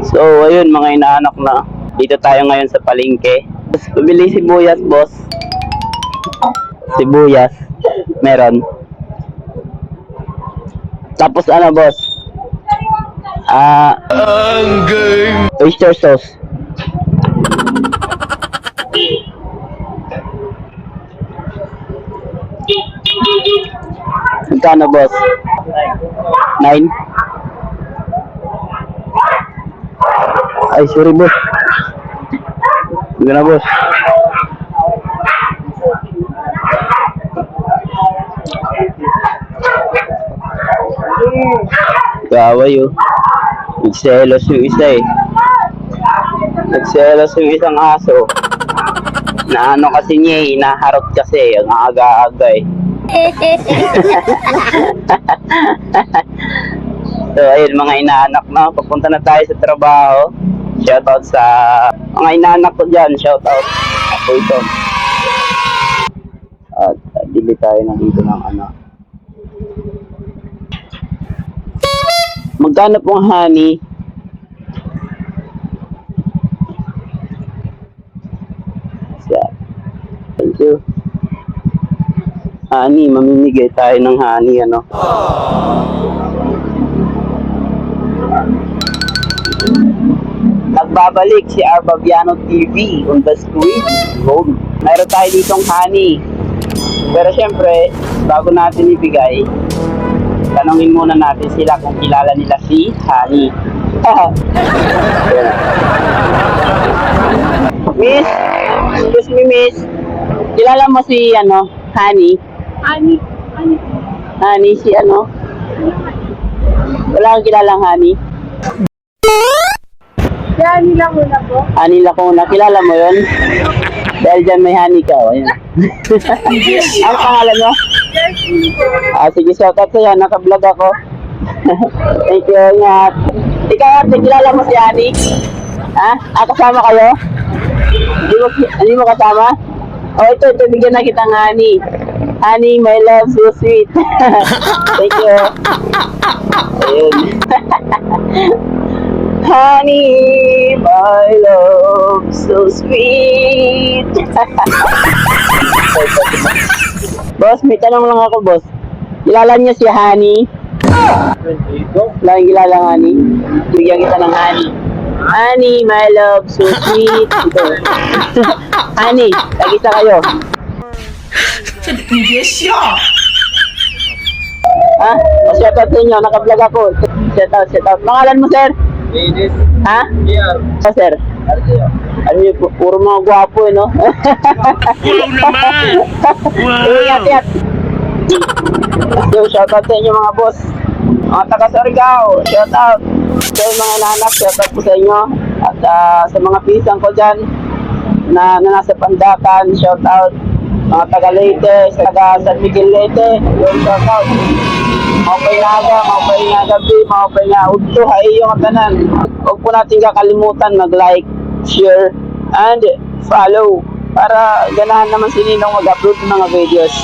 So, ayun mga inaanak na. Dito tayo ngayon sa palengke. Bumili sibuyas, boss. Sibuyas. Meron. Tapos ano, boss? Oyster sauce. Magkano, boss? 9? Ay, sorry, boss. Hindi na, boss. Gaway, oh. Nagselos yung isa, eh. Nagselos yung isang aso. Na ano kasi niya, eh. Inaharot kasi. Ang aga-aga, eh. So, ayun, mga inaanak na. Papunta na tayo sa trabaho. Shoutout sa mga inaanak ko dyan. Shoutout. Ako ito. At bili tayo na dito ng ano. Magkano pong honey? Thank you. Honey, mamimigay tayo ng honey, ano. Nagbabalik si Arbabiano TV on the screen. Mayroon tayo ditong honey. Pero syempre, bago natin ibigay, tanongin muna natin sila kung kilala nila si Honey. Miss, excuse me, miss. Kilala mo si ano, Honey? Honey, si ano? Wala kang kilalang Honey? Si Honey Lacuna po. Honey Lacuna, kilala mo yun? Dahil dyan may honey ka, o yan. Ano pangalan mo? Sige, shoutout sa'yo, naka-vlog ako. Thank you, ingat. Ikaw, ate, kilala mo si Honey? Ha? Kasama kayo? Hindi mo kasama? Ito, bigyan na kitang honey. Honey, my love, so sweet. Thank you. Ayun. Honey, my love, so sweet. Boss, may tanong lang ako, boss. Kilala niyo si Honey? Wala yung kilala ng Honey? Bigyan kita ng Honey. Honey, my love, so sweet. Ito. Honey, tag-isa kayo. Ha? Shoutout sa inyo, naka-vlog ako. Shoutout. Pangalan mo, sir? Ha? Oh, sir. Ano yun, puro mga gwapo, eh, no? Wow naman! Wow! Ingat. So, shoutout sa inyo, mga boss. Mga taga-Surigao, shoutout. So, mga nanak, shoutout po sa inyo. At sa mga pisang ko dyan na nasa Pandakan, shoutout. Mga taga-Leyte, taga-San Miguel Leyte, yung shoutout. Mga gabi, mga udto, ay yung tanan. Huwag po natin kakalimutan mag-like, share, and follow para ganahan naman si Ninong mag-upload ng mga videos.